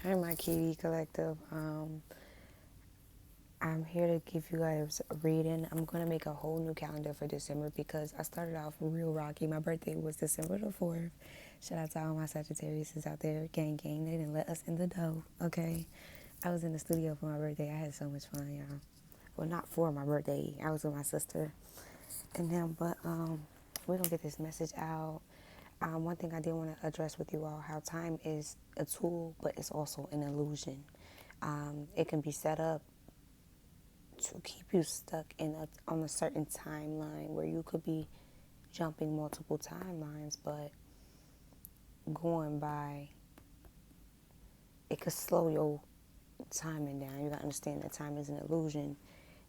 Hi, my Keety Collective. I'm here to give you guys a reading. I'm going to make a whole new calendar for December because I started off real rocky. My birthday was December the 4th. Shout out to all my Sagittarius out there. Gang, gang. They didn't let us in the dough, okay? I was in the studio for my birthday. I had so much fun, y'all. Well, not for my birthday. I was with my sister and them, but we're going to get this message out. One thing I did want to address with you all, how time is a tool, but it's also an illusion. It can be set up to keep you stuck on a certain timeline where you could be jumping multiple timelines, but going by, it could slow your timing down. You got to understand that time is an illusion.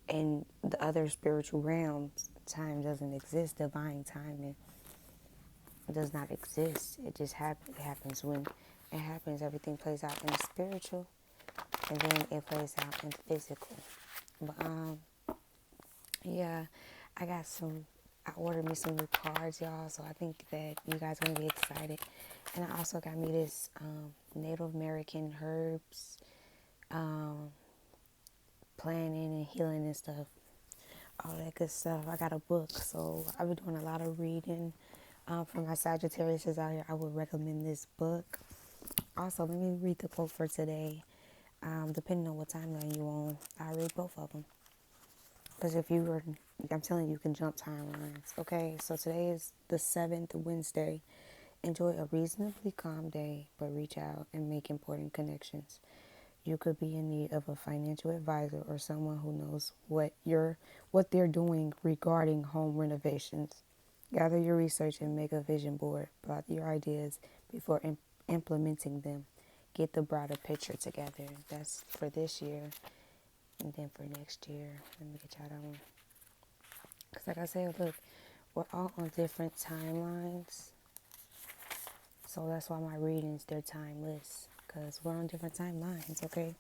In the other spiritual realms, time doesn't exist. Divine timing does not exist. It just happens. It happens when it happens. Everything plays out in the spiritual, and then it plays out in the physical. But yeah, I ordered me some new cards, y'all, so I think that you guys are going to be excited. And I also got me this Native American herbs, planning and healing and stuff, all that good stuff. I got a book, so I've been doing a lot of reading. For my Sagittarius out here, I would recommend this book. Also, let me read the quote for today. Depending on what timeline you're on, I'll read both of them. Because I'm telling you, you can jump timelines. Okay, so today is the 7th Wednesday. Enjoy a reasonably calm day, but reach out and make important connections. You could be in need of a financial advisor or someone who knows what they're doing regarding home renovations. Gather your research and make a vision board. Plot your ideas before implementing them. Get the broader picture together. That's for this year. And then for next year, let me get y'all that one. Because like I said, look, we're all on different timelines. So that's why my readings, they're timeless. Because we're on different timelines, okay?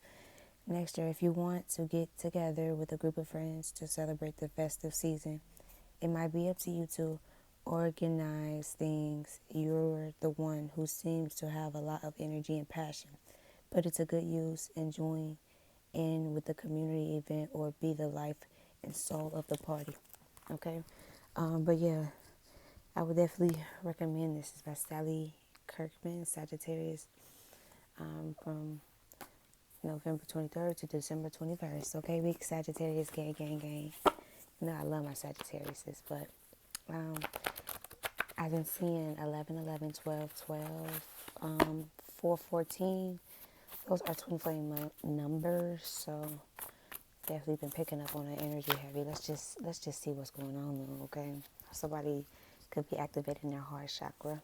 Next year, if you want to get together with a group of friends to celebrate the festive season, it might be up to you to organize things. You're the one who seems to have a lot of energy and passion. Put it to good use and join in with the community event or be the life and soul of the party. Okay? But yeah, I would definitely recommend this. It's by Daliy Kirkman, Sagittarius, from November 23rd to December 21st. Okay, big Sagittarius, gang, gang, gang. You know I love my Sagittariuses, but I've been seeing 11, 11, 12, 12, 4, 14. Those are twin flame numbers, so definitely been picking up on the energy heavy. Let's just see what's going on though, okay? Somebody could be activating their heart chakra.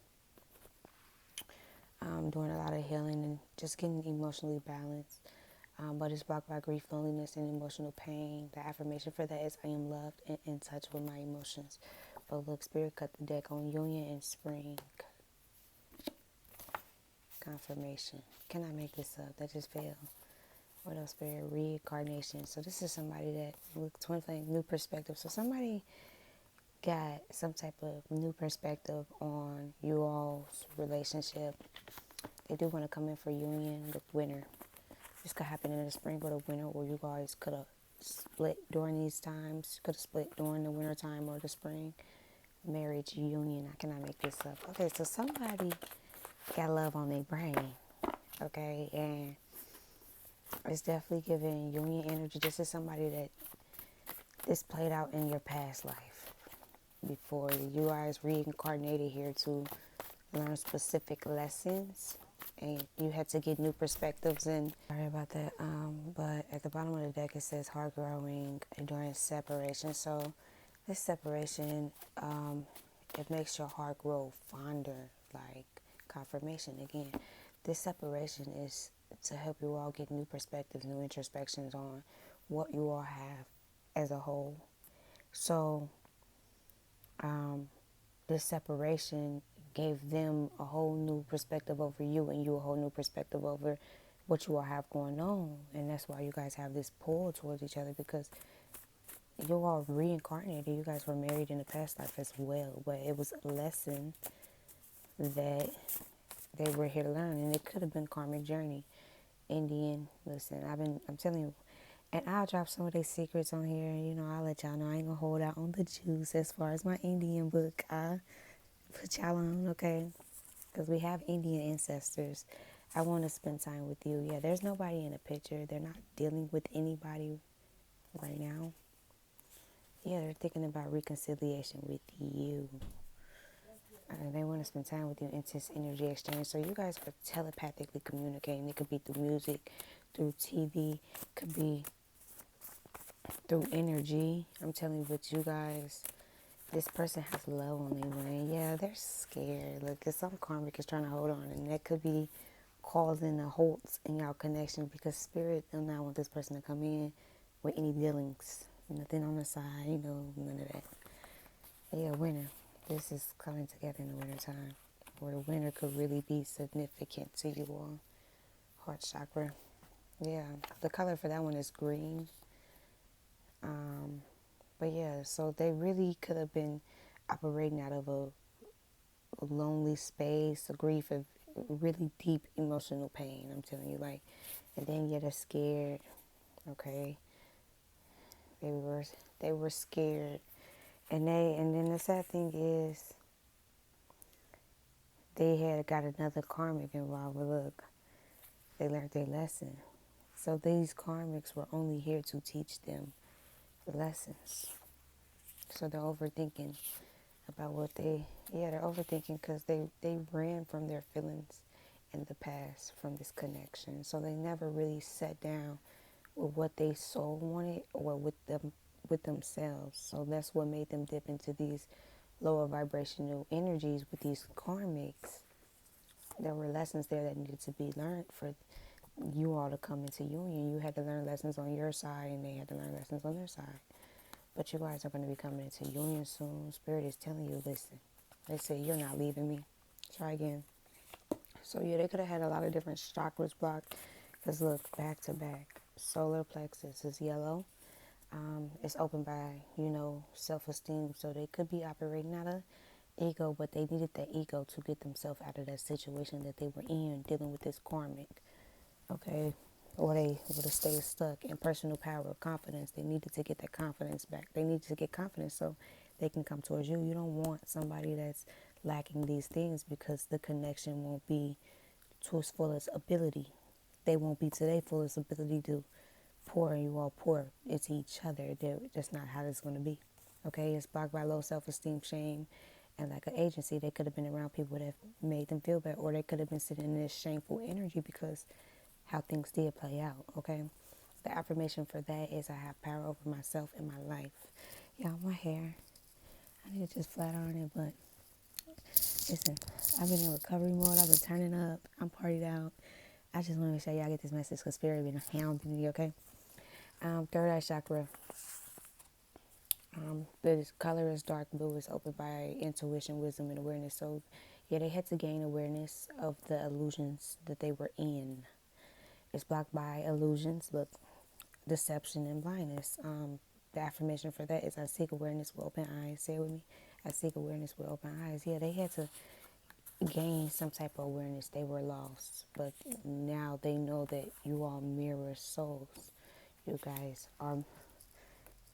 Doing a lot of healing and just getting emotionally balanced. But it's blocked by grief, loneliness, and emotional pain. The affirmation for that is I am loved and in touch with my emotions. But look, Spirit cut the deck on union and spring. Confirmation. Can I make this up? That just failed. What else, Spirit? Reincarnation. So this is somebody that, look, twin flame, new perspective. So somebody got some type of new perspective on you all's relationship. They do want to come in for union with winter. This could happen in the spring or the winter, or you guys could have split during these times. Could have split during the winter time or the spring. Marriage, union. I cannot make this up. Okay, so somebody got love on their brain. Okay, and it's definitely giving union energy. This is somebody that this played out in your past life before you guys reincarnated here to learn specific lessons, and you had to get new perspectives. And sorry about that. But at the bottom of the deck it says heart growing during separation. So this separation, it makes your heart grow fonder, like confirmation again. This separation is to help you all get new perspectives, new introspections on what you all have as a whole. So this separation gave them a whole new perspective over you, and you a whole new perspective over what you all have going on. And that's why you guys have this pull towards each other, because you all reincarnated. You guys were married in the past life as well, but it was a lesson that they were here to learn, and it could have been karmic journey. Indian. Listen, I'm telling you, and I'll drop some of their secrets on here. You know, I'll let y'all know I ain't gonna hold out on the juice as far as my Indian book. I put y'all on, okay? Because we have Indian ancestors. I want to spend time with you. Yeah, there's nobody in the picture. They're not dealing with anybody right now. Yeah, they're thinking about reconciliation with you. They want to spend time with you, intense energy exchange. So you guys are telepathically communicating. It could be through music, through TV, could be through energy. I'm telling you, but you guys, this person has love on their mind. Yeah, they're scared. Look, it's some karmic is trying to hold on, and that could be causing a halt in your connection because spirit do not want this person to come in with any dealings. Nothing on the side, none of that. Yeah, winter. This is coming together in the winter time. Or the winter could really be significant to you all. Heart chakra. Yeah, the color for that one is green. But yeah, so they really could have been operating out of a lonely space, a grief, of really deep emotional pain. I'm telling you, like, and then they're scared. Okay, they were scared, and then the sad thing is they had got another karmic involved. But look, they learned their lesson. So these karmics were only here to teach them lessons. So they're overthinking about they're overthinking because they ran from their feelings in the past from this connection. So they never really sat down with what they soul wanted or with themselves. So that's what made them dip into these lower vibrational energies with these karmics. There were lessons there that needed to be learned for you all to come into union. You had to learn lessons on your side and they had to learn lessons on their side. But you guys are going to be coming into union soon. Spirit is telling you, listen. They say, you're not leaving me. Try again. So, yeah, they could have had a lot of different chakras blocked. Because, look, back to back. Solar plexus is yellow. It's opened by, self-esteem. So, they could be operating out of ego. But they needed that ego to get themselves out of that situation that they were in, dealing with this karmic. Okay? Or they would have stayed stuck in personal power or confidence. They needed to get that confidence back. They needed to get confidence so they can come towards you. You don't want somebody that's lacking these things because the connection won't be to its fullest ability. They won't be to their fullest ability to pour, and you all pour into each other. That's not how it's going to be. Okay? It's blocked by low self-esteem, shame, and like an agency. They could have been around people that made them feel bad, or they could have been sitting in this shameful energy because how things did play out, okay? The affirmation for that is I have power over myself and my life. Y'all, my hair, I need to just flat iron it, but listen, I've been in recovery mode. I've been turning up. I'm partied out. I just want to make sure y'all get this message because Spirit been hounding me, okay? Third eye chakra. The color is dark blue. It's opened by intuition, wisdom, and awareness. So, yeah, they had to gain awareness of the illusions that they were in. It's blocked by illusions, look, deception, and blindness. The affirmation for that is I seek awareness with open eyes. Say it with me. I seek awareness with open eyes. Yeah, they had to gain some type of awareness. They were lost. But now they know that you all mirror souls. You guys are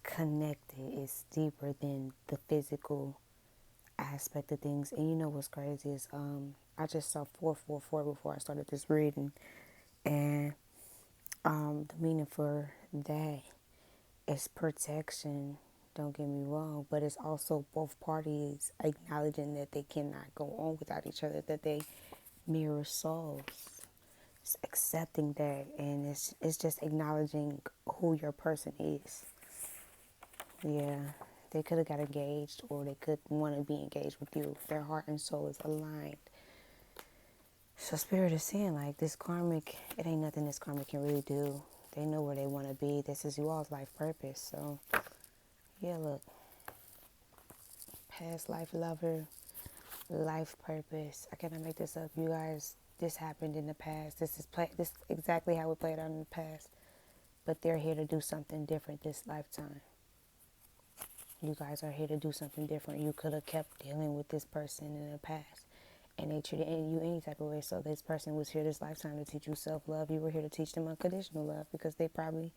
connected. It's deeper than the physical aspect of things. And you know what's crazy is I just saw 444 before I started this reading. And the meaning for that is protection, don't get me wrong, but it's also both parties acknowledging that they cannot go on without each other, that they mirror souls. It's accepting that, and it's just acknowledging who your person is. Yeah, they could have got engaged, or they could want to be engaged with you. Their heart and soul is aligned. So Spirit is saying, like, this karmic, it ain't nothing this karmic can really do. They know where they want to be. This is you all's life purpose. So, yeah, look. Past life lover, life purpose. I cannot make this up. You guys, this happened in the past. This is exactly how it played out in the past. But they're here to do something different this lifetime. You guys are here to do something different. You could have kept dealing with this person in the past. and they treated you any type of way. So this person was here this lifetime to teach you self-love. You were here to teach them unconditional love, because they probably,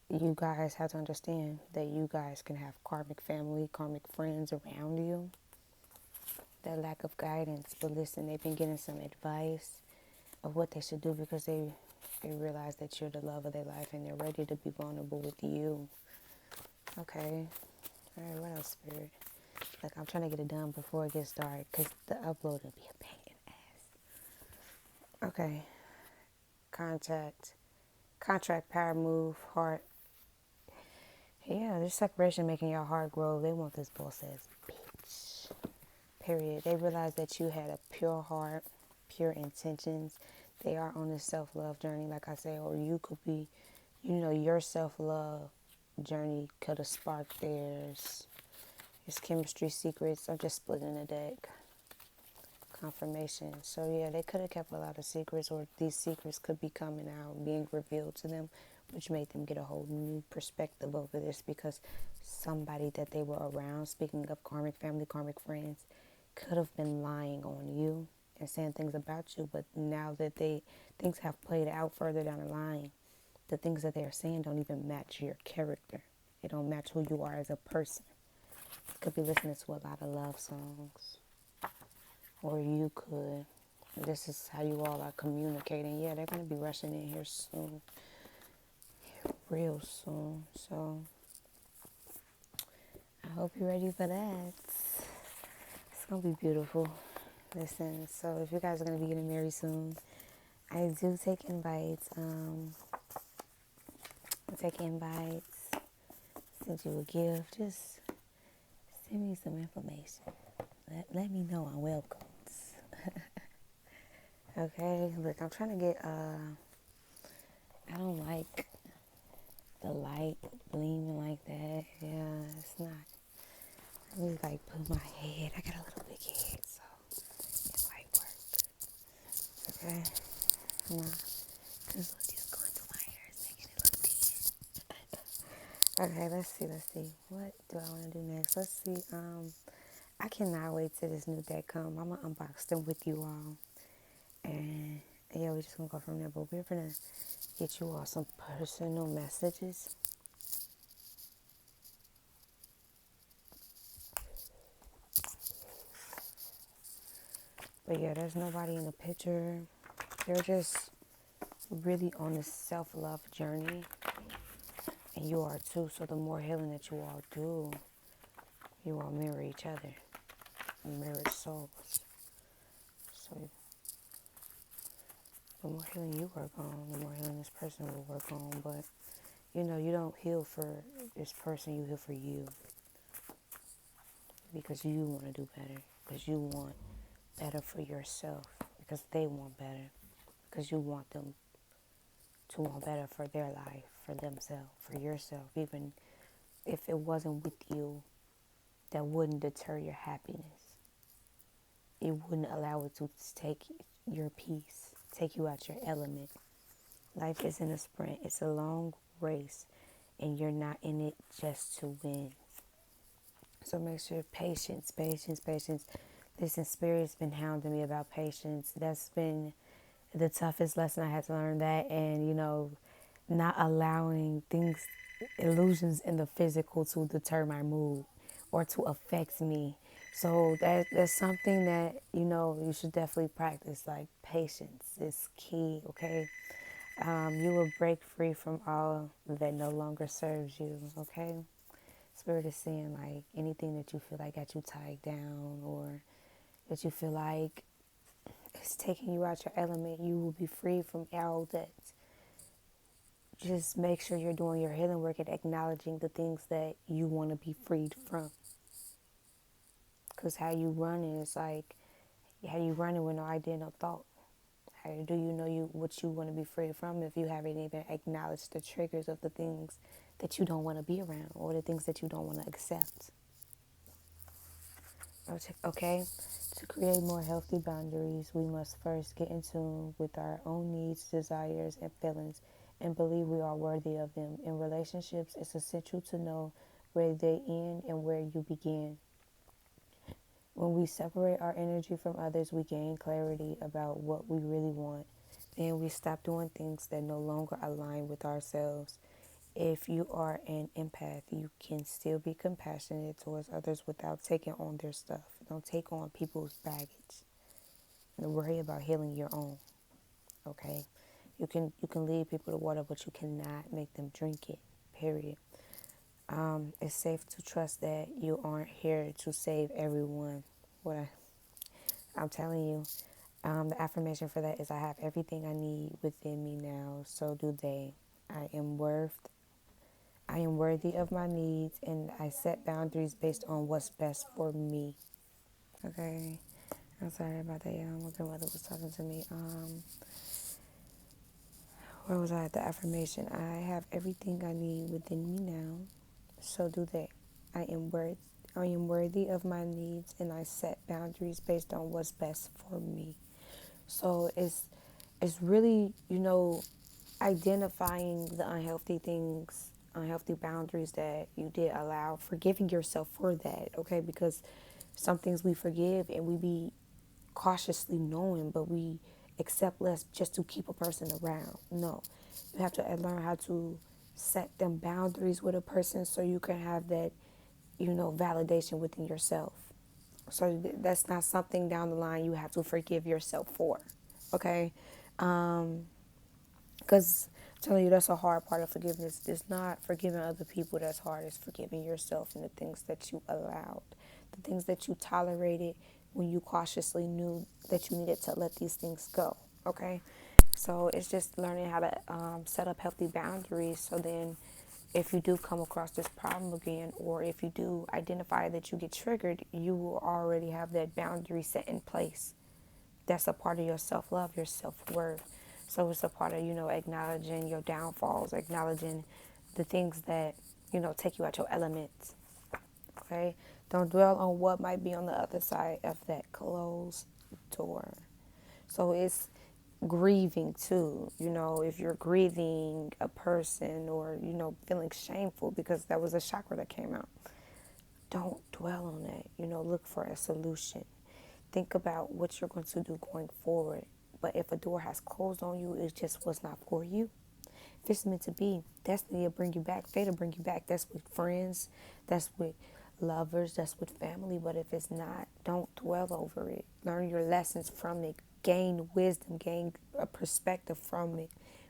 you guys have to understand that you guys can have karmic family, karmic friends around you. That lack of guidance, but listen, they've been getting some advice of what they should do, because they realize that you're the love of their life and they're ready to be vulnerable with you. Okay. All right, what else, Spirit? Like, I'm trying to get it done before it gets dark, because the upload will be a pain in the ass. Okay. Contract, power move, heart. Yeah, this separation making your heart grow. They want this boss ass bitch. Period. They realize that you had a pure heart, pure intentions. They are on this self-love journey, like I say, or you could be, your self-love journey could have sparked theirs. It's chemistry secrets. I'm just splitting the deck. Confirmation. So yeah, they could have kept a lot of secrets, or these secrets could be coming out, being revealed to them, which made them get a whole new perspective over this, because somebody that they were around, speaking of karmic family, karmic friends, could have been lying on you and saying things about you. But now that things have played out further down the line, the things that they're saying don't even match your character. It don't match who you are as a person. Could be listening to a lot of love songs. Or you could. This is how you all are communicating. Yeah, they're going to be rushing in here soon. Real soon. So, I hope you're ready for that. It's going to be beautiful. Listen, so if you guys are going to be getting married soon, I do take invites. Send you a gift. Just send me some information. Let me know I'm welcome. Okay, look, I'm trying to get, I don't like the light gleaming like that. Yeah, it's not. Let me like put my head. I got a little big head, so it might work. Okay, come on. Cause look, it's going through my hair. It's making it look big. Okay, let's see. What do I want to do next? Let's see. I cannot wait till this new deck come. I'm gonna unbox them with you all, and yeah, we're just gonna go from there. But we're gonna get you all some personal messages. But yeah, there's nobody in the picture. They're just really on this self-love journey. And you are too. So the more healing that you all do, you all mirror each other. Mirror souls. So the more healing you work on, the more healing this person will work on. But, you don't heal for this person. You heal for you. Because you want to do better. Because you want better for yourself. Because they want better. Because you want them to want better for their life, for themselves, for yourself. Even if it wasn't with you, that wouldn't deter your happiness. It wouldn't allow it to take your peace, take you out your element. Life isn't a sprint. It's a long race, and you're not in it just to win. So make sure patience. Listen, Spirit's been hounding me about patience. That's been the toughest lesson I had to learn, that, and not allowing things, illusions in the physical to deter my mood or to affect me. So that's something that you should definitely practice. Like, patience is key. Okay, you will break free from all that no longer serves you. Okay, Spirit is saying, like, anything that you feel like got you tied down, or that you feel like it's taking you out your element, you will be free from all that. Just make sure you're doing your healing work and acknowledging the things that you want to be freed from. Because how you running is like, how you running with no idea, no thought. How do you know what you want to be freed from if you haven't even acknowledged the triggers of the things that you don't want to be around, or the things that you don't want to accept? Okay? To create more healthy boundaries, we must first get in tune with our own needs, desires, and feelings, and believe we are worthy of them. In relationships, it's essential to know where they end and where you begin. When we separate our energy from others, we gain clarity about what we really want. Then we stop doing things that no longer align with ourselves. If you are an empath, you can still be compassionate towards others without taking on their stuff. Don't take on people's baggage. And worry about healing your own. Okay? You can lead people to water, but you cannot make them drink it. Period. It's safe to trust that you aren't here to save everyone. I'm telling you, the affirmation for that is I have everything I need within me now. So do they. I am worth. I am worthy of my needs, and I set boundaries based on what's best for me. Okay. I'm sorry about that, y'all. My grandmother was talking to me. Where was I at the affirmation? I have everything I need within me now. So do they. I am worth. I am worthy of my needs, and I set boundaries based on what's best for me. So it's really, identifying the unhealthy things, unhealthy boundaries that you did allow, forgiving yourself for that, okay? Because some things we forgive and we be cautiously knowing, but we accept less just to keep a person around. No, you have to learn how to set them boundaries with a person so you can have that, validation within yourself. So that's not something down the line you have to forgive yourself for, okay? Because I'm telling you, that's a hard part of forgiveness. It's not forgiving other people that's hard. It's forgiving yourself and the things that you allowed, the things that you tolerated when you cautiously knew that you needed to let these things go, okay? So it's just learning how to set up healthy boundaries, so then if you do come across this problem again, or if you do identify that you get triggered, you will already have that boundary set in place. That's a part of your self-love, your self-worth. So it's a part of, acknowledging your downfalls, acknowledging the things that, take you out your elements. Okay? Don't dwell on what might be on the other side of that closed door. So it's grieving too, if you're grieving a person, or, feeling shameful because that was a chakra that came out. Don't dwell on that. Look for a solution. Think about what you're going to do going forward. But if a door has closed on you, it just was not for you. If it's meant to be, destiny will bring you back. Fate will bring you back. That's with friends. That's with lovers. That's with family. But if it's not, don't dwell over it. Learn your lessons from it. Gain wisdom. Gain a perspective from it.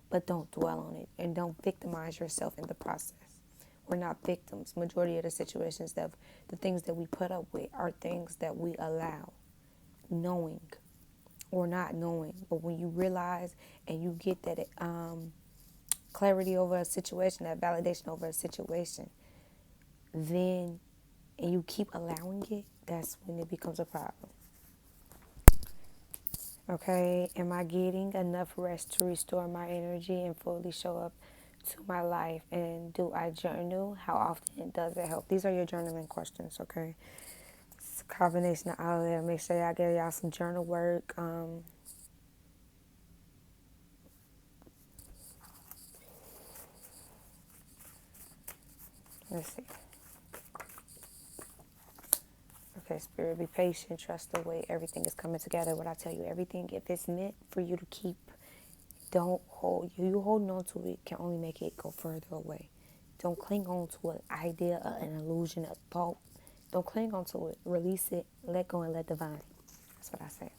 But don't dwell on it. And don't victimize yourself in the process. We're not victims. Majority of the situations, the things that we put up with are things that we allow, knowing or not knowing. But when you realize and you get that clarity over a situation, that validation over a situation, then, and you keep allowing it, that's when it becomes a problem. Okay, am I getting enough rest to restore my energy and fully show up to my life? And do I journal? How often does it help? These are your journaling questions, okay? It's a combination of all of that. Make sure y'all get y'all some journal work. Let's see. Okay, Spirit, be patient. Trust the way everything is coming together. What I tell you, everything, if it's meant for you to keep, don't hold. You holding on to it can only make it go further away. Don't cling on to an idea, an illusion, a thought. Don't cling on to it. Release it. Let go and let divine. That's what I say.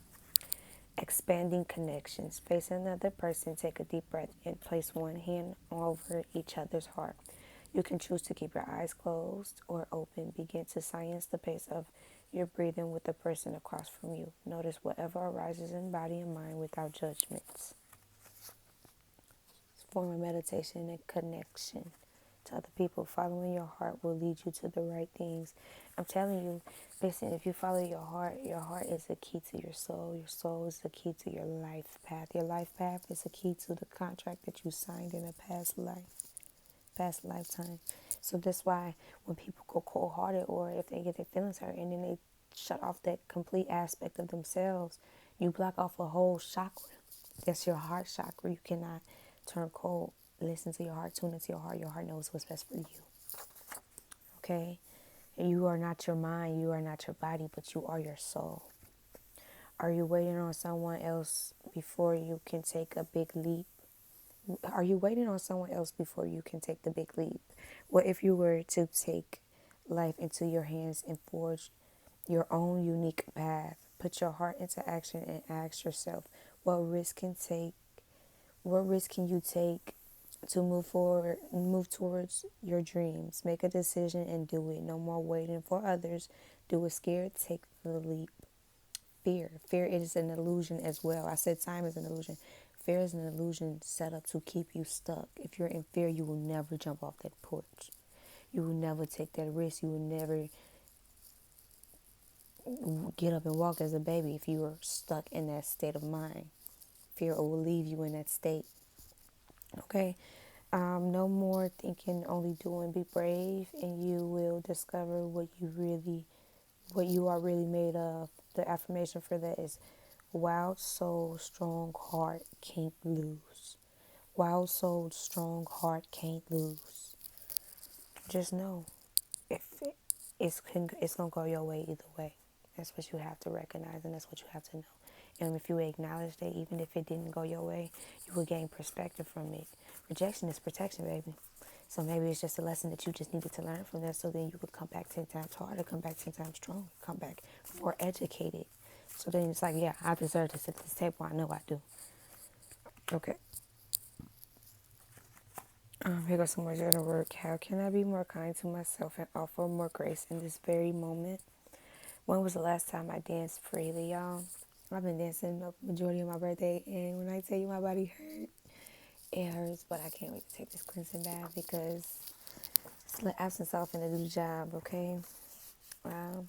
Expanding connections. Face another person. Take a deep breath and place one hand over each other's heart. You can choose to keep your eyes closed or open. Begin to science the pace of your breathing with the person across from you. Notice whatever arises in body and mind without judgments. Form of meditation and connection to other people. Following your heart will lead you to the right things. I'm telling you, listen, if you follow your heart is the key to your soul. Your soul is the key to your life path. Your life path is the key to the contract that you signed in a past lifetime. So that's why when people go cold-hearted, or if they get their feelings hurt and then they shut off that complete aspect of themselves, you block off a whole chakra. That's your heart chakra. You cannot turn cold. Listen to your heart. Tune into your heart. Your heart knows what's best for you. Okay? You are not your mind, you are not your body, but you are your soul. Are you waiting on someone else before you can take a big leap? Are you waiting on someone else before you can take the big leap? What if you were to take life into your hands and forge your own unique path? Put your heart into action and ask yourself, what risk can you take to move forward, move towards your dreams? Make a decision and do it. No more waiting for others. Do it scared, take the leap. Fear is an illusion as well. I said time is an illusion. Fear is an illusion set up to keep you stuck. If you're in fear, you will never jump off that porch. You will never take that risk. You will never get up and walk as a baby if you are stuck in that state of mind. Fear will leave you in that state. Okay? No more thinking, only doing. Be brave, and you will discover what you are really made of. The affirmation for that is, wild soul, strong heart, can't lose. Wild soul, strong heart, can't lose. Just know, if it's gonna go your way either way. That's what you have to recognize, and that's what you have to know. And if you acknowledge that, even if it didn't go your way, you will gain perspective from it. Rejection is protection, baby. So maybe it's just a lesson that you just needed to learn from that, so then you could come back 10 times harder, come back 10 times stronger, come back more educated. So then it's like, yeah, I deserve to sit at this table. I know I do. Okay. Here goes some more journal work. How can I be more kind to myself and offer more grace in this very moment? When was the last time I danced freely, y'all? I've been dancing the majority of my birthday, and when I tell you my body hurt, it hurts, but I can't wait to take this cleansing bath because it's the absence often to do the job, okay? Um,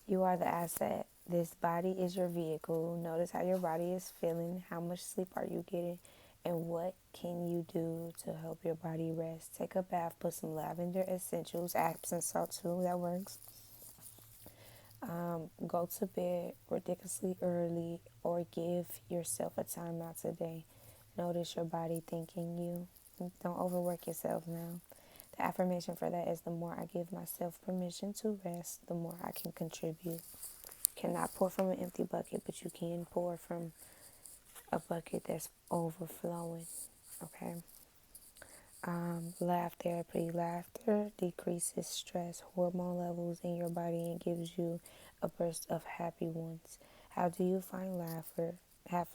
you are the asset. This body is your vehicle. Notice how your body is feeling, how much sleep are you getting, and what can you do to help your body rest. Take a bath, put some lavender essentials, Epsom salt too, that works. Go to bed ridiculously early or give yourself a timeout today. Notice your body thanking you. Don't overwork yourself now. The affirmation for that is, the more I give myself permission to rest, the more I can contribute. Cannot pour from an empty bucket, but you can pour from a bucket that's overflowing. Okay. Laugh therapy. Laughter decreases stress hormone levels in your body and gives you a burst of happy ones. How do you find laughter?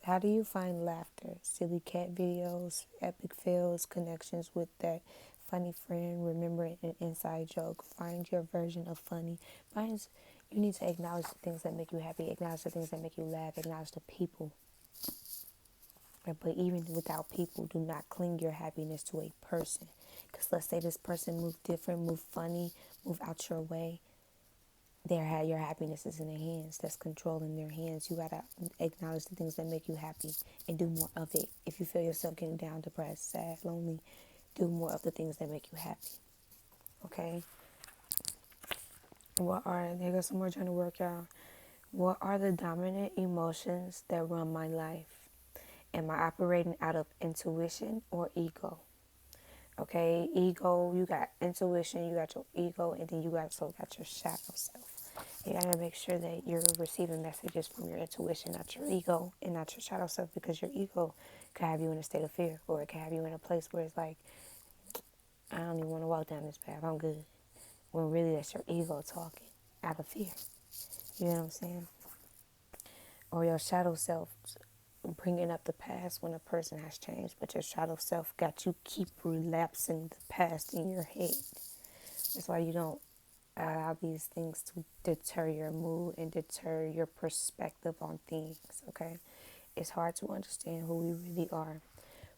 How do you find laughter? Silly cat videos, epic fails, connections with that funny friend, remembering an inside joke. Find your version of funny. You need to acknowledge the things that make you happy, acknowledge the things that make you laugh, acknowledge the people. But even without people, do not cling your happiness to a person. Because let's say this person move different, move funny, move out your way. Your happiness is in their hands. That's control in their hands. You gotta acknowledge the things that make you happy and do more of it. If you feel yourself getting down, depressed, sad, lonely, do more of the things that make you happy. Okay? There goes some more journal work, y'all. What are the dominant emotions that run my life? Am I operating out of intuition or ego? Okay, ego, you got intuition, you got your ego, and then you also got your shadow self. You gotta make sure that you're receiving messages from your intuition, not your ego, and not your shadow self, because your ego could have you in a state of fear, or it could have you in a place where it's like, I don't even want to walk down this path, I'm good. When really that's your ego talking out of fear. You know what I'm saying? Or your shadow self bringing up the past when a person has changed, but your shadow self got you keep relapsing the past in your head. That's why you don't allow these things to deter your mood and deter your perspective on things, okay? It's hard to understand who we really are,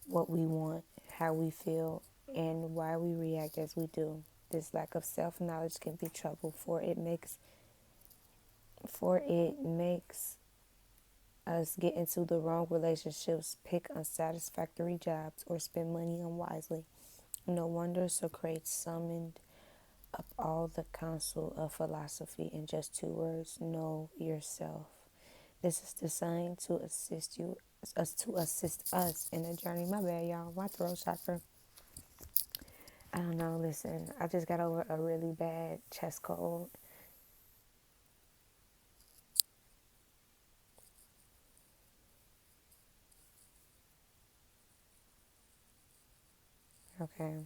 what we want, how we feel, and why we react as we do. This lack of self-knowledge can be trouble, for it makes us get into the wrong relationships, pick unsatisfactory jobs, or spend money unwisely. No wonder Socrates summoned up all the counsel of philosophy in just 2 words: know yourself. This is designed to assist us in the journey. My bad, y'all. My throat chakra. I don't know, listen, I just got over a really bad chest cold. Okay.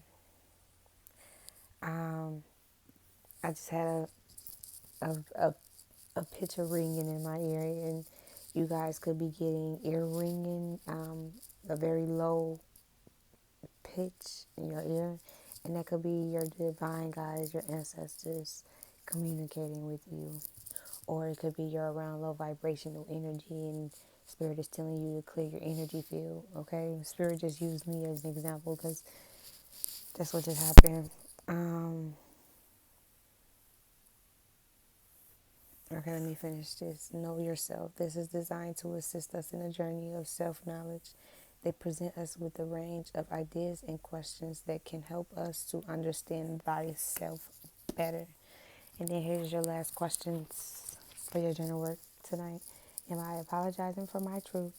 Um, I just had a, a, a picture ringing in my ear, and you guys could be getting ear ringing, a very low pitch in your ear, and that could be your divine guides, your ancestors communicating with you, or it could be you're around low vibrational energy and spirit is telling you to clear your energy field. Okay, spirit just used me as an example because that's what just happened. Okay, let me finish this. Know yourself. This is designed to assist us in a journey of self-knowledge. They present us with a range of ideas and questions that can help us to understand thyself better. And then here's your last questions for your journal work tonight. Am I apologizing for my truth?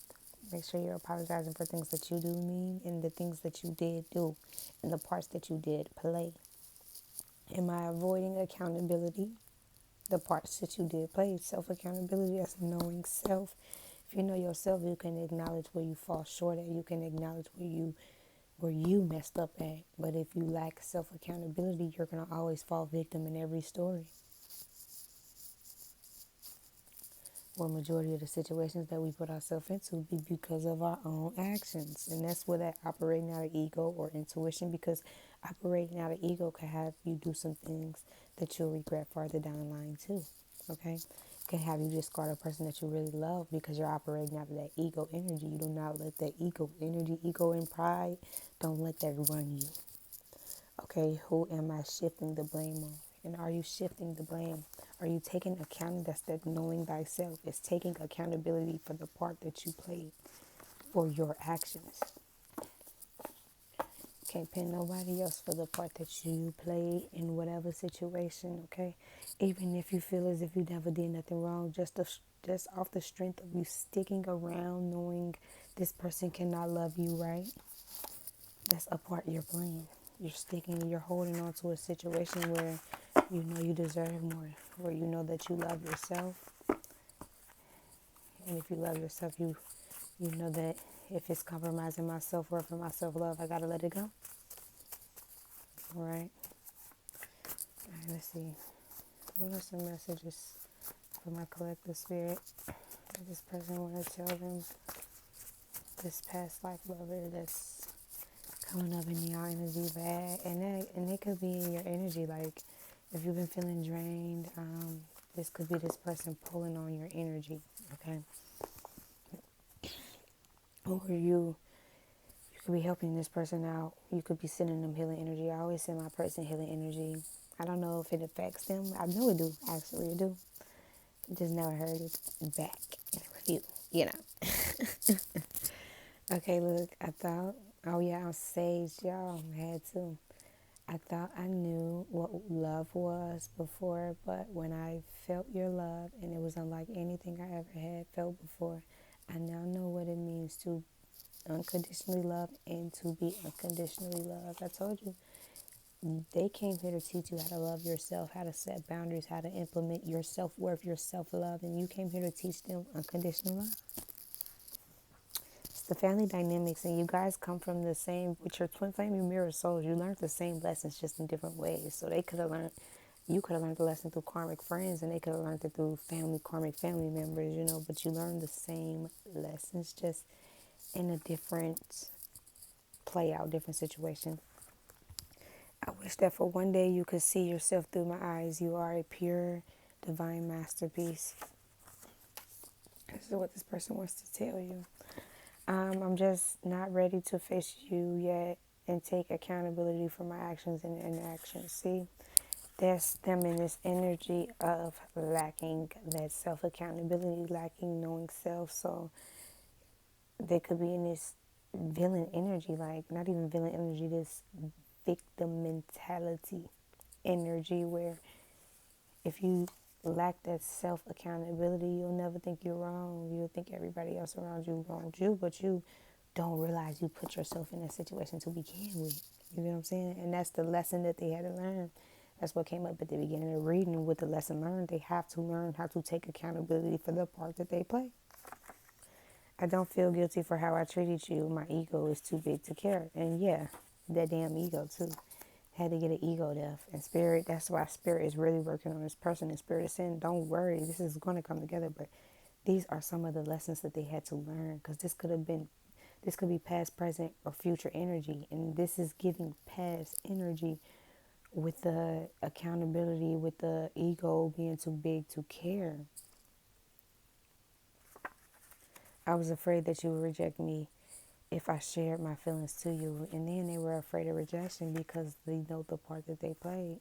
Make sure you're apologizing for things that you do mean and the things that you did do and the parts that you did play. Am I avoiding accountability? The parts that you did play. Self accountability, that's knowing self. If you know yourself, you can acknowledge where you fall short at. You can acknowledge where you messed up at. But if you lack self accountability, you're gonna always fall victim in every story. Well, majority of the situations that we put ourselves into be because of our own actions, and that's where that operating out of ego or intuition. Because operating out of ego can have you do some things that you'll regret farther down the line too. Okay, can have you discard a person that you really love because you're operating out of that ego energy. You do not let that ego energy, ego and pride, don't let that run you. Okay, who am I shifting the blame on? And are you shifting the blame? Are you taking account? That's that knowing thyself. It's taking accountability for the part that you played for your actions. Can't pin nobody else for the part that you played in whatever situation, okay? Even if you feel as if you never did nothing wrong, just off the strength of you sticking around knowing this person cannot love you right, that's a part you're playing. You're holding on to a situation where you know you deserve more, where you know that you love yourself. And if you love yourself, you know that if it's compromising my self-worth and my self-love, I gotta let it go. All right. All right, let's see. What are some messages for my collective spirit that this person want to tell them? This past life lover that's coming up in your energy bad, and it could be in your energy. Like if you've been feeling drained, this could be this person pulling on your energy. Okay, or you could be helping this person out. You could be sending them healing energy. I always send my person healing energy. I don't know if it affects them. I know it do. Actually, it do. Just never heard it back in a review. You know. Okay, look. I thought. Oh yeah, I'm sage, y'all. I had to. I thought I knew what love was before, but when I felt your love, and it was unlike anything I ever had felt before, I now know what it means to unconditionally love and to be unconditionally loved. I told you, they came here to teach you how to love yourself, how to set boundaries, how to implement your self-worth, your self-love, and you came here to teach them unconditional love. It's the family dynamics, and you guys come from the same, with your twin flame, your mirror souls. You learned the same lessons just in different ways. So they could have learned, you could have learned the lesson through karmic friends, and they could have learned it through karmic family members, but you learned the same lessons just in a different play out, different situation. I wish that for one day you could see yourself through my eyes. You are a pure, divine masterpiece. This is what this person wants to tell you. I'm just not ready to face you yet and take accountability for my actions and inactions. See, there's them in this energy of lacking that self-accountability, lacking knowing self. So they could be in this villain energy, like not even villain energy, this victim mentality energy where if you lack that self accountability, you'll never think you're wrong. You'll think everybody else around you wronged you, but you don't realize you put yourself in that situation to begin with. You know what I'm saying? And that's the lesson that they had to learn. That's what came up at the beginning of reading. With the lesson learned, they have to learn how to take accountability for the part that they play. I don't feel guilty for how I treated you. My ego is too big to care. And yeah, that damn ego too. Had to get an ego death. And spirit, that's why spirit is really working on this person. And spirit is saying, don't worry, this is going to come together. But these are some of the lessons that they had to learn. Because this could be past, present, or future energy. And this is giving past energy with the accountability, with the ego being too big to care. I was afraid that you would reject me if I shared my feelings to you. And then they were afraid of rejection because they know the part that they played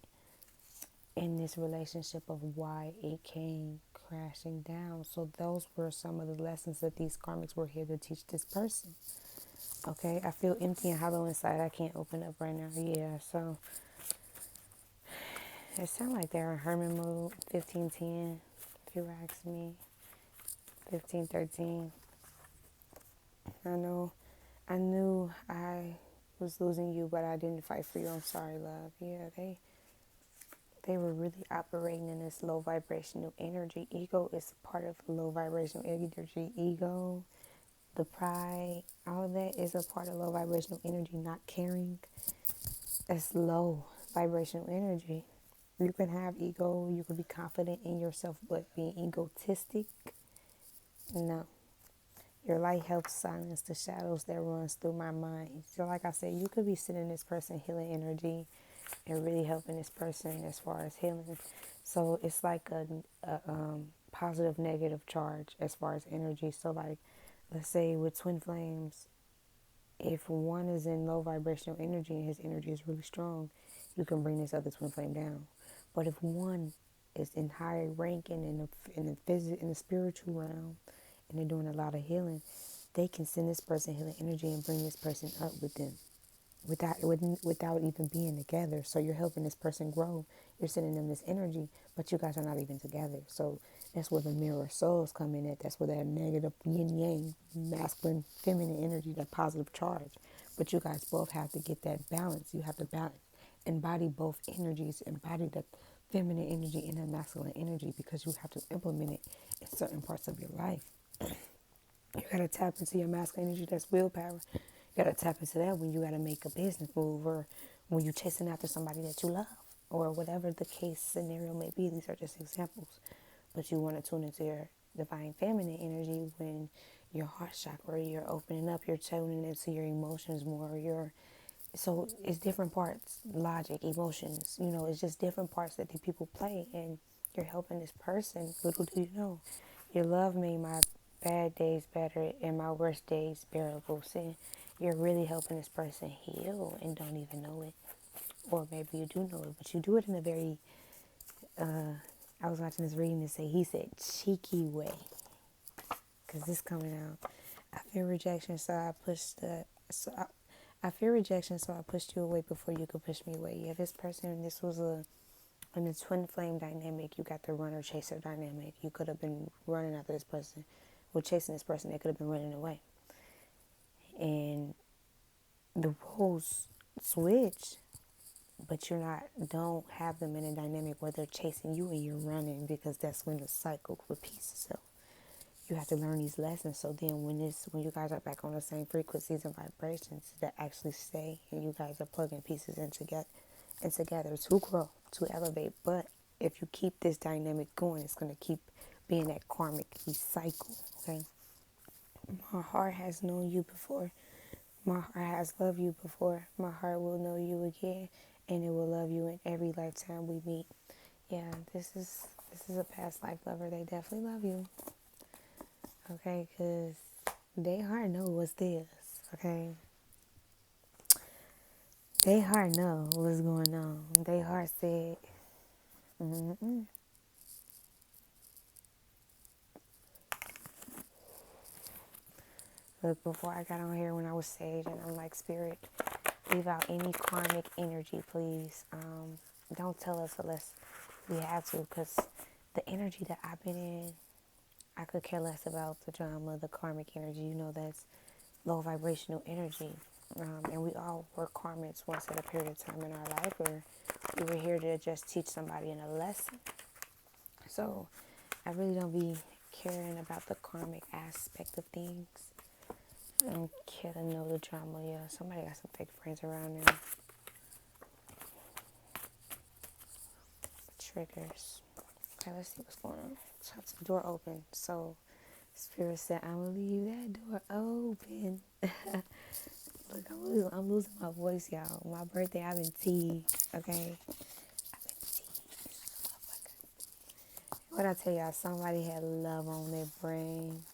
in this relationship of why it came crashing down. So those were some of the lessons that these karmics were here to teach this person. Okay, I feel empty and hollow inside. I can't open up right now. Yeah, so it sounds like they're in hermit mode. 1510, if you ask me. 1513. I knew I was losing you, but I didn't fight for you. I'm sorry, love. Yeah, they were really operating in this low vibrational energy. Ego is part of low vibrational energy. Ego, the pride, all of that is a part of low vibrational energy. Not caring, that's low vibrational energy. You can have ego, you can be confident in yourself, but being egotistic, no. Your light helps silence the shadows that runs through my mind. So like I said, you could be sending this person healing energy and really helping this person as far as healing. So it's like a positive, negative charge as far as energy. So like, let's say with twin flames, if one is in low vibrational energy and his energy is really strong, you can bring this other twin flame down. But if one is in high rank and in the spiritual realm, and they're doing a lot of healing, they can send this person healing energy and bring this person up with them without even being together. So you're helping this person grow. You're sending them this energy, but you guys are not even together. So that's where the mirror souls come in at. That's where that negative yin yang, masculine, feminine energy, that positive charge. But you guys both have to get that balance. You have to balance, embody both energies, embody that feminine energy and that masculine energy, because you have to implement it in certain parts of your life. You gotta tap into your masculine energy, that's willpower. You gotta tap into that when you gotta make a business move, or when you're chasing after somebody that you love, or whatever the case scenario may be. These are just examples. But you want to tune into your divine feminine energy when your heart chakra, you're opening up, you're tuning into your emotions more. So it's different parts, logic, emotions, it's just different parts that the people play, and you're helping this person. Little do you know, your love made my bad days better and my worst days bearable. See, you're really helping this person heal and don't even know it. Or maybe you do know it, but you do it in a very, I was watching this reading to say, he said, cheeky way. Because this coming out. I fear rejection, so I fear rejection, so I pushed you away before you could push me away. Yeah, this person, this was in a twin flame dynamic. You got the runner chaser dynamic. You could have been running after this person, or chasing this person. They could have been running away. And the roles switch, but don't have them in a dynamic where they're chasing you and you're running, because that's when the cycle repeats itself. You have to learn these lessons, so then when you guys are back on the same frequencies and vibrations that actually stay, and you guys are plugging pieces in together to grow, to elevate. But if you keep this dynamic going, it's going to keep being that karmic cycle. Okay, my heart has known you before. My heart has loved you before. My heart will know you again, and it will love you in every lifetime we meet. Yeah, this is a past life lover. They definitely love you. Okay, because they heart know what's this. Okay, they heart know what's going on. They heart said, Look, before I got on here when I was sage, and I'm like, Spirit, leave out any karmic energy, please. Don't tell us unless we have to, because the energy that I've been in, I could care less about the drama, the karmic energy. That's low vibrational energy. And we all were karmics once at a period of time in our life, or we were here to just teach somebody in a lesson. So I really don't be caring about the karmic aspect of things. I don't care to know the drama. Yeah, somebody got some fake friends around there. Triggers. Okay, let's see what's going on. Top the door open. So Spirit said, I'm gonna leave that door open. Look, I'm losing my voice, y'all. My birthday, I've been teased, okay? I've been teased. What I tell y'all, somebody had love on their brain.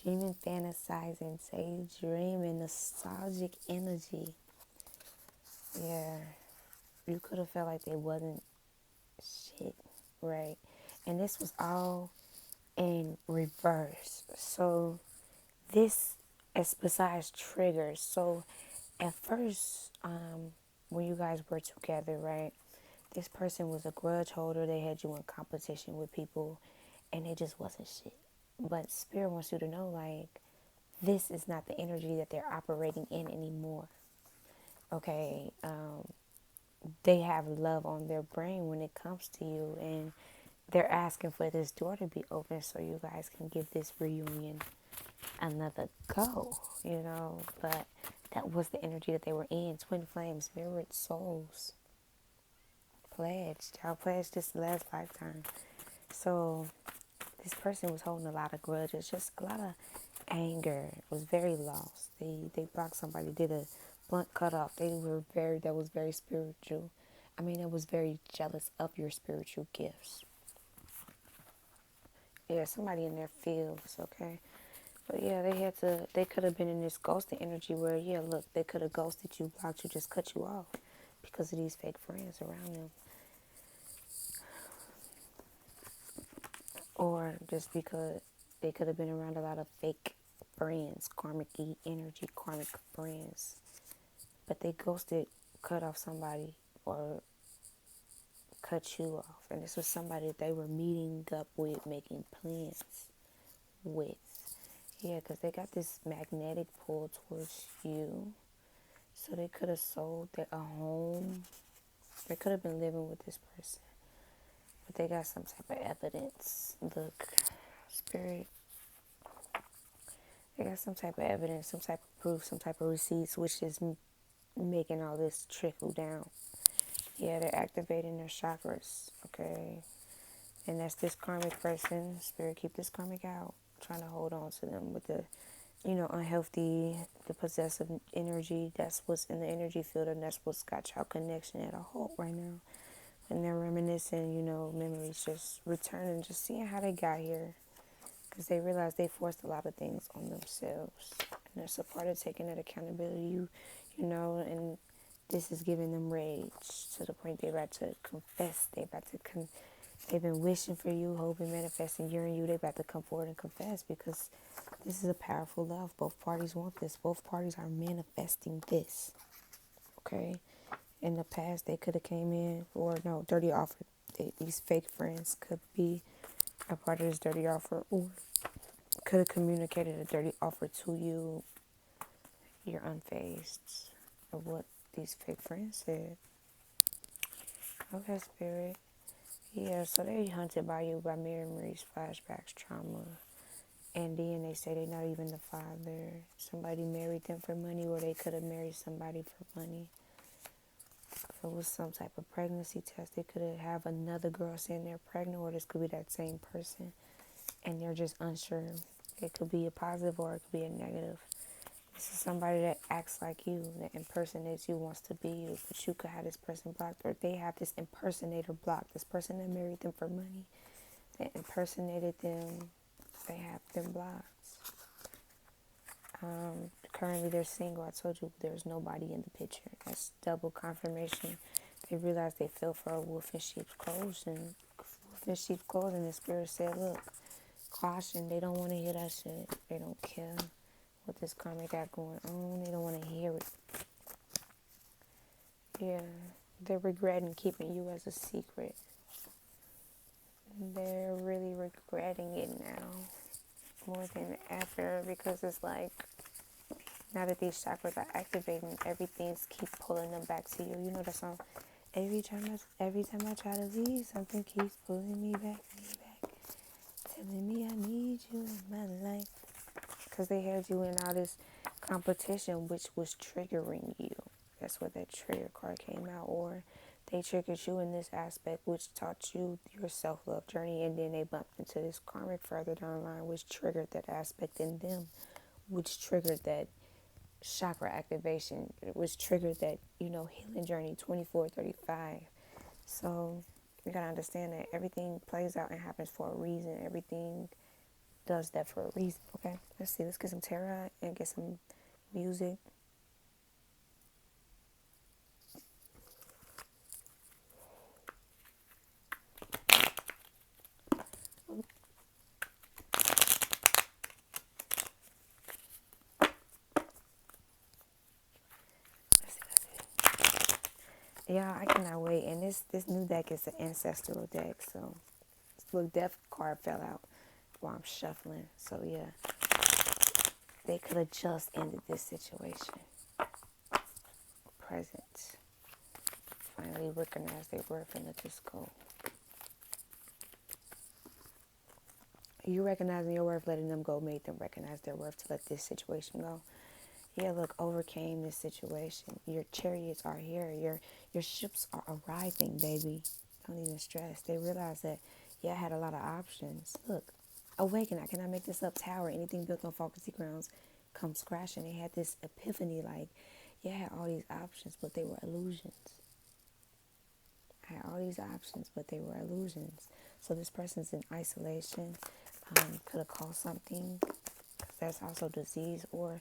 Dreaming, fantasizing, daydreaming, nostalgic energy. Yeah. You could have felt like they wasn't shit, right? And this was all in reverse. So this is besides triggers. So at first, when you guys were together, right, this person was a grudge holder. They had you in competition with people, and it just wasn't shit. But Spirit wants you to know, like, this is not the energy that they're operating in anymore. Okay, they have love on their brain when it comes to you, and they're asking for this door to be open so you guys can give this reunion another go, you know. But that was the energy that they were in. Twin flames, mirrored souls, pledged. Y'all pledged this last lifetime. So this person was holding a lot of grudges, just a lot of anger, was very lost. They blocked somebody, did a blunt cutoff. That was very spiritual. I mean, it was very jealous of your spiritual gifts. Yeah, somebody in their fields, okay? But yeah, they could have been in this ghosting energy where, yeah, look, they could have ghosted you, blocked you, just cut you off because of these fake friends around them. Or just because they could have been around a lot of fake friends, karmic-y energy, karmic friends. But they ghosted, cut off somebody, or cut you off. And this was somebody that they were meeting up with, making plans with. Yeah, because they got this magnetic pull towards you. So they could have sold a home. They could have been living with this person. But they got some type of evidence. Look, Spirit, they got some type of evidence, some type of proof, some type of receipts, which is making all this trickle down. Yeah, they're activating their chakras, okay? And that's this karmic person. Spirit, keep this karmic out. Trying to hold on to them with the, unhealthy, the possessive energy. That's what's in the energy field, and that's what's got y'all connection at a halt right now. And they're reminiscing, memories, just returning, just seeing how they got here. Because they realize they forced a lot of things on themselves. And that's a part of taking that accountability, and this is giving them rage to the point they're about to confess. They've been wishing for you, hoping, manifesting, you're in you. They're about to come forward and confess because this is a powerful love. Both parties want this. Both parties are manifesting this. Okay? In the past, they could have came in, or no, dirty offer. These fake friends could be a part of this dirty offer, or could have communicated a dirty offer to you. You're unfazed of what these fake friends said. Okay, Spirit. Yeah, so they hunted by you by memories, flashbacks, trauma. And then they say they're not even the father. Somebody married them for money, or they could have married somebody for money. It was some type of pregnancy test. They could have another girl saying they're pregnant, or this could be that same person. And they're just unsure. It could be a positive or it could be a negative. This is somebody that acts like you, that impersonates you, wants to be you. But you could have this person blocked, or they have this impersonator blocked. This person that married them for money, that impersonated them, they have them blocked. Currently they're single. I told you there's nobody in the picture. That's double confirmation. They realized they fell for a wolf in sheep's clothing. And the Spirit said, look, caution, they don't want to hear that shit. They don't care what this karmic got going on. They don't want to hear it. Yeah, they're regretting keeping you as a secret. They're really regretting it now more than ever, because it's like Now that these chakras are activating, everything's keep pulling them back to you. You know that song? Every time I try to leave, something keeps pulling me back, telling me I need you in my life. Because they had you in all this competition, which was triggering you. That's what that trigger card came out. Or they triggered you in this aspect, which taught you your self-love journey, and then they bumped into this karmic further down the line, which triggered that aspect in them, which triggered that chakra activation, which triggered that, healing journey 2435. So you gotta understand that everything plays out and happens for a reason. Everything does that for a reason. Okay, let's see. Let's get some tarot and get some music. Yeah, I cannot wait. And this new deck is an ancestral deck. So look, death card fell out while I'm shuffling. So yeah, they could have just ended this situation. Present. Finally recognize their worth and let this go. You recognizing your worth, letting them go, made them recognize their worth to let this situation go. Yeah, look, overcame this situation. Your chariots are here. Your ships are arriving, baby. Don't even stress. They realize that, yeah, I had a lot of options. Look, awaken. I cannot make this up. Tower. Anything built on faulty grounds comes crashing. They had this epiphany like, yeah, I had all these options, but they were illusions. I had all these options, but they were illusions. So this person's in isolation. Could have caused something. That's also disease, or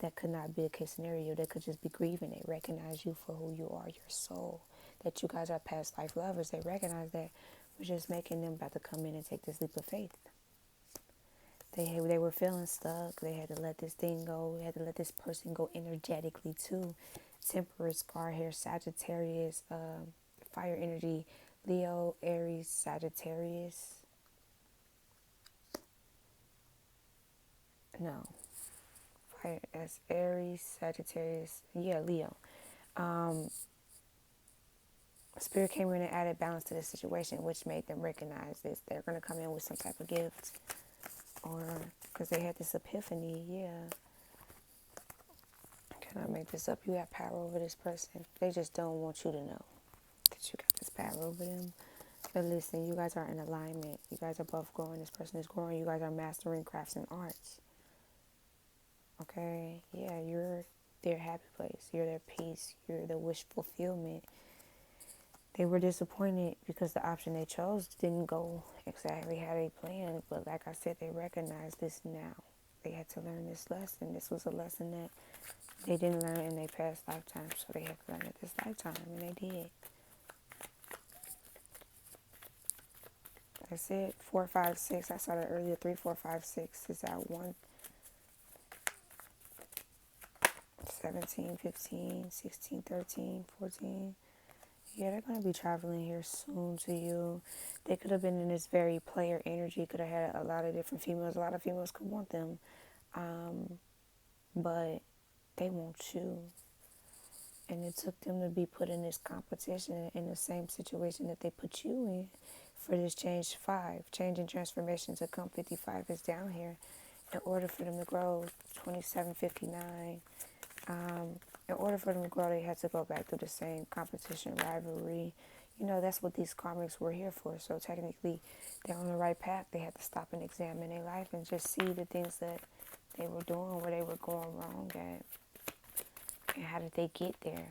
that could not be a case scenario. They could just be grieving. They recognize you for who you are, your soul. That you guys are past life lovers. They recognize that we're just making them about to come in and take this leap of faith. They were feeling stuck. They had to let this thing go. They had to let this person go energetically too. Temperance card here, Sagittarius, fire energy, Leo, Aries, Sagittarius. No. Fire as Aries, Sagittarius. Yeah, Leo. Spirit came in and added balance to the situation, which made them recognize this. They're going to come in with some type of gift. Or, because they had this epiphany, yeah. Can I make this up? You have power over this person. They just don't want you to know that you got this power over them. But listen, you guys are in alignment. You guys are both growing. This person is growing. You guys are mastering crafts and arts. Okay? Yeah, you're their happy place. You're their peace. You're the wish fulfillment. They were disappointed because the option they chose didn't go exactly how they planned. But like I said, they recognize this now. They had to learn this lesson. This was a lesson that they didn't learn in their past lifetime. So they had to learn it this lifetime. And they did. That's it. 4, 5, 6. I saw that earlier. 3, 4, 5, 6 is out. 1, 17, 15, 16, 13, 14. Yeah, they're going to be traveling here soon to you. They could have been in this very player energy. Could have had a lot of different females. A lot of females could want them. But they want you. And it took them to be put in this competition in the same situation that they put you in for this change 5. Change and transformation to come 55 is down here. In order for them to grow 2759. In order for them to grow, they had to go back through the same competition, rivalry. You know, that's what these karmics were here for. So technically, they're on the right path. They had to stop and examine their life and just see the things that they were doing, where they were going wrong at. And how did they get there?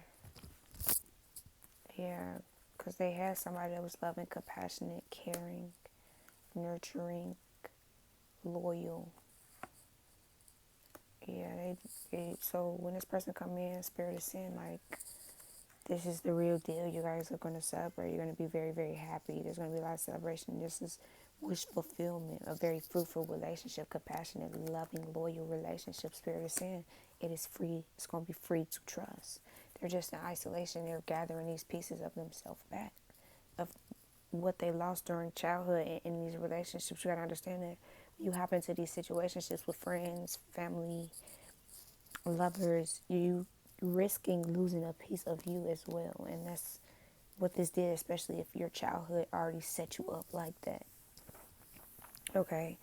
Yeah, because they had somebody that was loving, compassionate, caring, nurturing, loyal. Yeah, so when this person come in, spirit is saying, like, this is the real deal. You guys are going to celebrate. You're going to be very, very happy. There's going to be a lot of celebration. This is wish fulfillment, a very fruitful relationship, compassionate, loving, loyal relationship. Spirit is saying it is free. It's going to be free to trust. They're just in isolation. They're gathering these pieces of themselves back, of what they lost during childhood in these relationships. You got to understand that you hop into these situationships with friends, family, Lovers, you risking losing a piece of you as well. And that's what this did, especially if your childhood already set you up like that. Okay.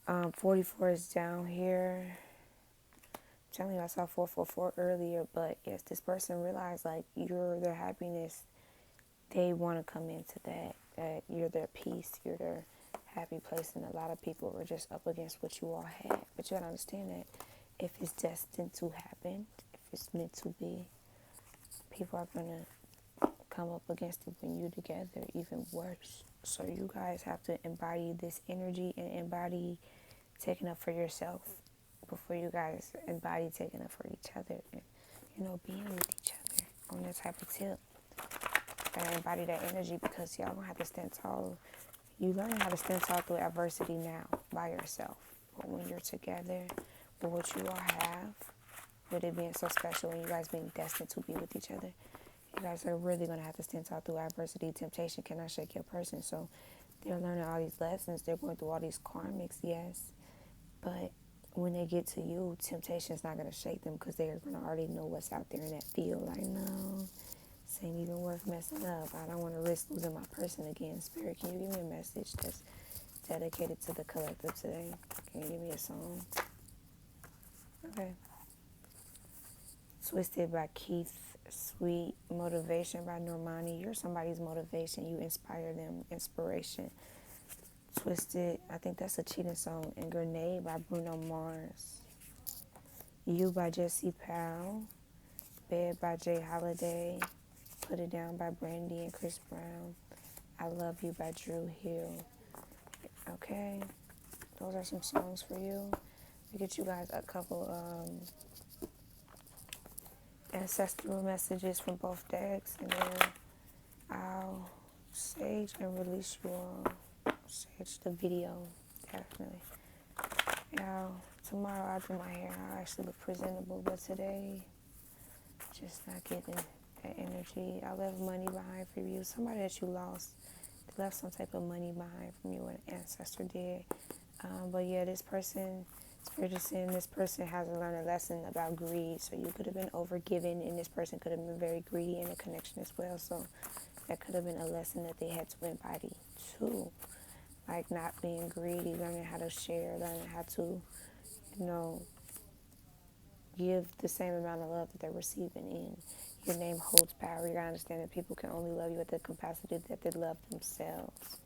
44 is down here. I'm telling you, I saw 444 earlier, but yes, this person realized like you're their happiness. They want to come into that you're their peace, you're their happy place, and a lot of people were just up against what you all had. But you gotta understand that if it's destined to happen, if it's meant to be, people are gonna come up against it when you're together, even worse. So you guys have to embody this energy and embody taking up for yourself before you guys embody taking up for each other and, being with each other on that type of tip. And embody that energy, because y'all gonna have to stand tall. You learn how to stand tall through adversity now by yourself. But when you're together with what you all have, with it being so special and you guys being destined to be with each other, you guys are really going to have to stand tall through adversity. Temptation cannot shake your person. So they're learning all these lessons. They're going through all these karmics, yes. But when they get to you, temptation is not going to shake them because they're going to already know what's out there in that field. Like, no, this ain't even worth messing up. I don't want to risk losing my person again. Spirit, can you give me a message that's dedicated to the collective today? Can you give me a song? Okay. Twisted by Keith. Sweet Motivation by Normani. You're somebody's motivation. You inspire them. Inspiration. Twisted, I think that's a cheating song. And Grenade by Bruno Mars. You by Jesse Powell. Bed by Jay Holiday. Put It Down by Brandy and Chris Brown. I Love You by Drew Hill. Okay. Those are some songs for you. We get you guys a couple ancestral messages from both decks, and then I'll sage and release you all. Sage the video, definitely. Now, tomorrow I'll do my hair. I'll actually look presentable, but today, just not getting that energy. I left money behind for you. Somebody that you lost, they left some type of money behind from you, an ancestor did. But yeah, this person, Spirit is saying this person hasn't learned a lesson about greed. So you could have been overgiven, and this person could have been very greedy in a connection as well. So that could have been a lesson that they had to embody too. Like not being greedy, learning how to share, learning how to, give the same amount of love that they're receiving in. Your name holds power. You gotta understand that people can only love you at the capacity that they love themselves.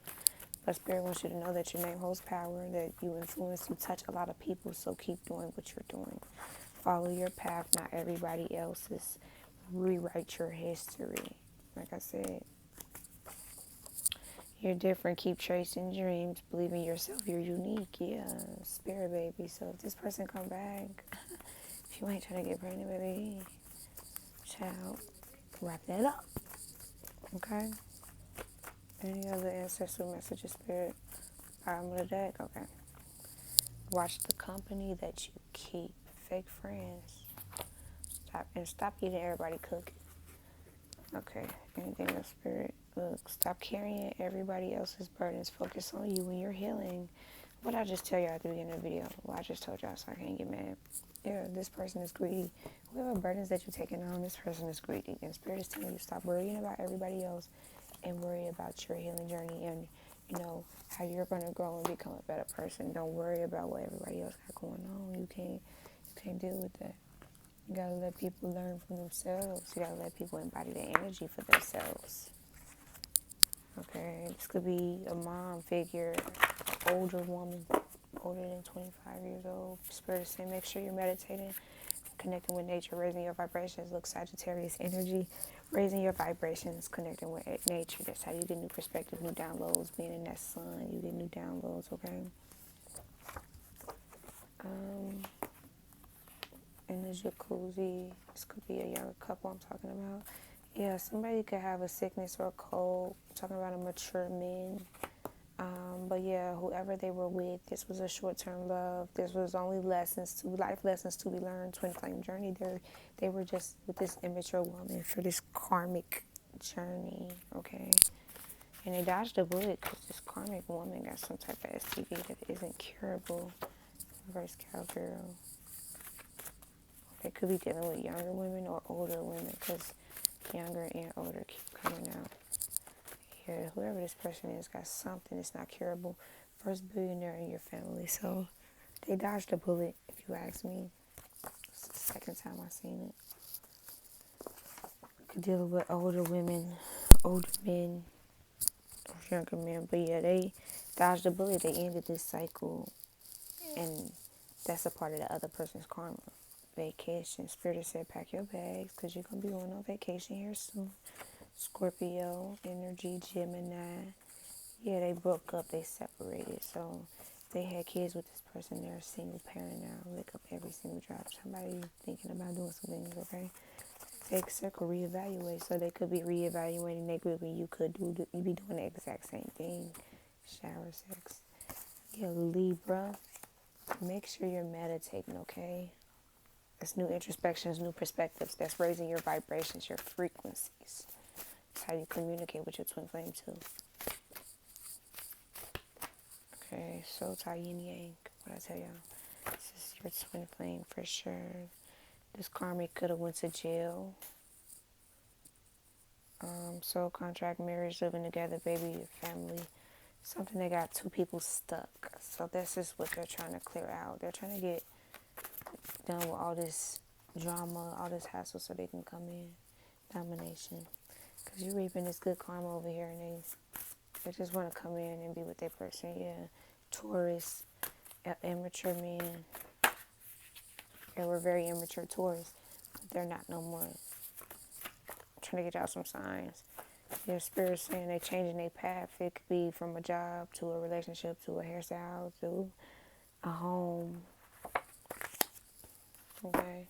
But Spirit wants you to know that your name holds power, that you influence, you touch a lot of people, so keep doing what you're doing. Follow your path, not everybody else's. Rewrite your history. Like I said, you're different. Keep chasing dreams. Believe in yourself. You're unique. Yeah, Spirit, baby. So if this person come back, if you ain't trying to get pregnant, baby, child, wrap that up. Okay? Any other ancestral messages, Spirit? Bottom of the deck? Okay. Watch the company that you keep. Fake friends. Stop eating everybody cooking. Okay. Anything else, Spirit? Look, stop carrying everybody else's burdens. Focus on you when you're healing. What I just tell y'all at the beginning of the video? Well, I just told y'all, so I can't get mad. Yeah, this person is greedy. Whatever burdens that you're taking on, this person is greedy. And Spirit is telling you, stop worrying about everybody else and worry about your healing journey and, how you're going to grow and become a better person. Don't worry about what everybody else got going on. You can't deal with that. You got to let people learn from themselves. You got to let people embody the energy for themselves. Okay, this could be a mom figure, an older woman, older than 25 years old. Spirit is saying, make sure you're meditating, connecting with nature, raising your vibrations. Look, Sagittarius energy, raising your vibrations, connecting with nature. That's how you get new perspective, new downloads. Being in that sun, you get new downloads, okay? In the jacuzzi, this could be a younger couple I'm talking about. Yeah, somebody could have a sickness or a cold. I'm talking about a mature man. But yeah, whoever they were with, this was a short-term love. This was only life lessons to be learned. Twin flame journey. They were just with this immature woman for this karmic journey, okay? And they dodged a bullet because this karmic woman got some type of STD that isn't curable. Reverse cowgirl. They could be dealing with younger women or older women, because younger and older keep coming out. Yeah, whoever this person is got something that's not curable. First billionaire in your family, so they dodged a bullet, if you ask me. It's the second time I've seen it. Could deal with older women, older men, or younger men, but yeah, they dodged a bullet. They ended this cycle, and that's a part of the other person's karma. Vacation. Spirit said, pack your bags, because you're going to be going on vacation here soon. Scorpio, energy, Gemini. Yeah, they broke up. They separated. So they had kids with this person. They're a single parent now. Lick up every single drop. Somebody thinking about doing some things, okay? Take circle, reevaluate. So they could be reevaluating their group, and you could you be doing the exact same thing. Shower sex. Yeah, Libra. Make sure you're meditating, okay? That's new introspections, new perspectives. That's raising your vibrations, your frequencies. That's how you communicate with your twin flame too. Okay, so Tai Yin Yang. What I tell y'all? This is your twin flame for sure. This karmic could have went to jail. Soul contract, marriage, living together, baby, family. Something that got two people stuck. So this is what they're trying to clear out. They're trying to get done with all this drama, all this hassle, so they can come in. Domination. Because you're reaping this good karma over here, and they just want to come in and be with their person. Yeah. Taurus, immature men. They were very immature Taurus, but they're not no more. I'm trying to get y'all some signs. Your spirit saying they changing their path. It could be from a job to a relationship to a hairstyle to a home. Okay,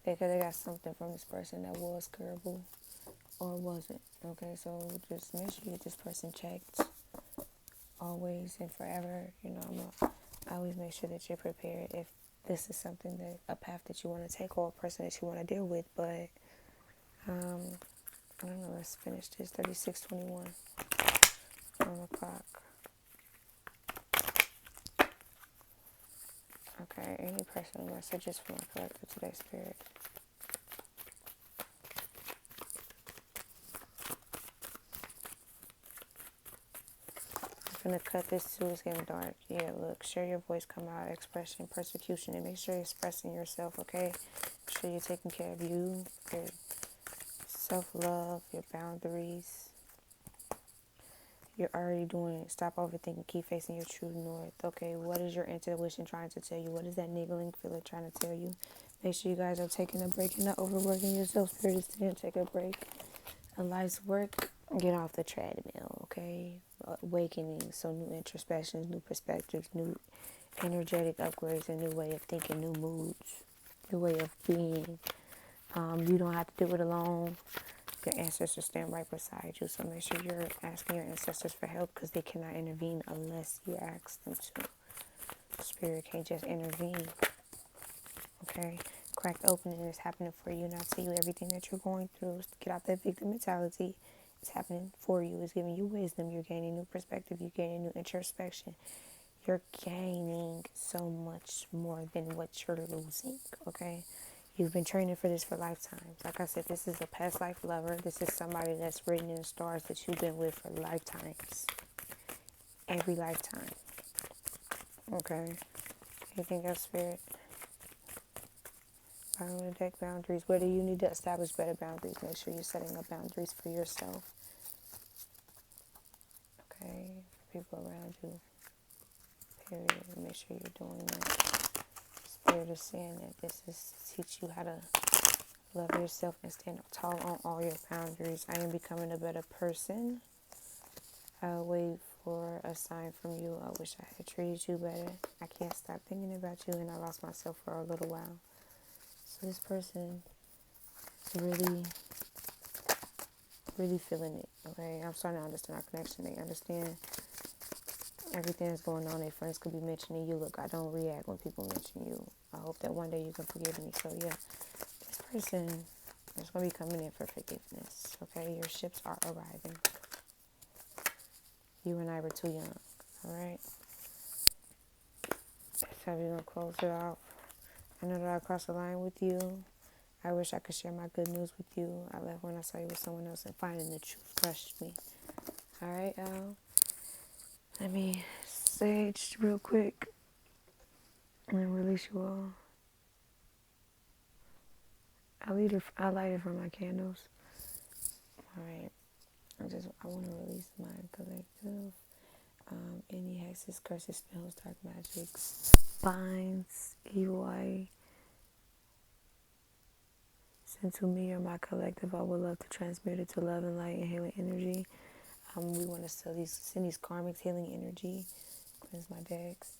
because they got something from this person that was curable or wasn't. Okay, so just make sure you get this person checked always and forever. You know, I always make sure that you're prepared if this is something that a path that you want to take or a person that you want to deal with. But I don't know. Let's finish this. 36:21 on the clock. Okay, any personal messages from my collective today, Spirit? I'm gonna cut this too. It's getting dark. Yeah, look, share your voice, come out, expression, persecution, and make sure you're expressing yourself, okay? Make sure you're taking care of you, your self-love, your boundaries. You're already doing it. Stop overthinking. Keep facing your true north. Okay, what is your intuition trying to tell you? What is that niggling feeling trying to tell you? Make sure you guys are taking a break and not overworking yourself. Spirit is saying take a break. A life's work. Get off the treadmill, okay? Awakening. So new introspections, new perspectives, new energetic upgrades, a new way of thinking, new moods, new way of being. You don't have to do it alone. Your ancestors stand right beside you, so make sure you're asking your ancestors for help, because they cannot intervene unless you ask them to. Spirit can't just intervene. Okay? Cracked opening is happening for you, not to you. Everything that you're going through, get out that victim mentality. It's happening for you. It's giving you wisdom. You're gaining new perspective. You're gaining new introspection. You're gaining so much more than what you're losing. Okay? You've been training for this for lifetimes. Like I said, this is a past life lover. This is somebody that's written in the stars that you've been with for lifetimes. Every lifetime. Okay? Anything else, Spirit? Bottom of the deck, boundaries. Whether you need to establish better boundaries, make sure you're setting up boundaries for yourself. Okay? People around you. Period. Make sure you're doing that. Spirit is saying that this is to teach you how to love yourself and stand tall on all your boundaries. I am becoming a better person. I'll wait for a sign from you. I wish I had treated you better. I can't stop thinking about you, and I lost myself for a little while. So this person is really feeling it, okay? I'm starting to understand our connection. They understand everything that's going on. Their friends could be mentioning you. Look, I don't react when people mention you. I hope that one day you can forgive me. So yeah, this person is going to be coming in for forgiveness, okay? Your ships are arriving. You and I were too young, all right? So we're going to close it off. I know that I crossed the line with you. I wish I could share my good news with you. I left when I saw you with someone else, and finding the truth crushed me. All right, y'all. Let me sage real quick and release you all. I light it from my candles. All right. I want to release my collective. Any hexes, curses, spells, dark magics, binds, evil eye sent to me or my collective. I would love to transmute it to love and light and healing energy. We want to send these karmics healing energy, cleanse my decks.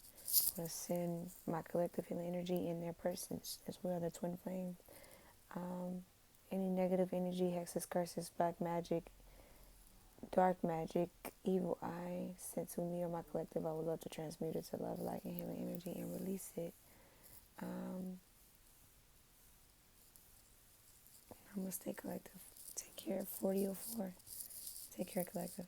I want to send my collective healing energy in their persons as well, the twin flame. Any negative energy, hexes, curses, black magic, dark magic, evil eye sent to me or my collective, I would love to transmute it to love, light, and healing energy and release it. Namaste, collective. Take care. 4004. Take care, collective.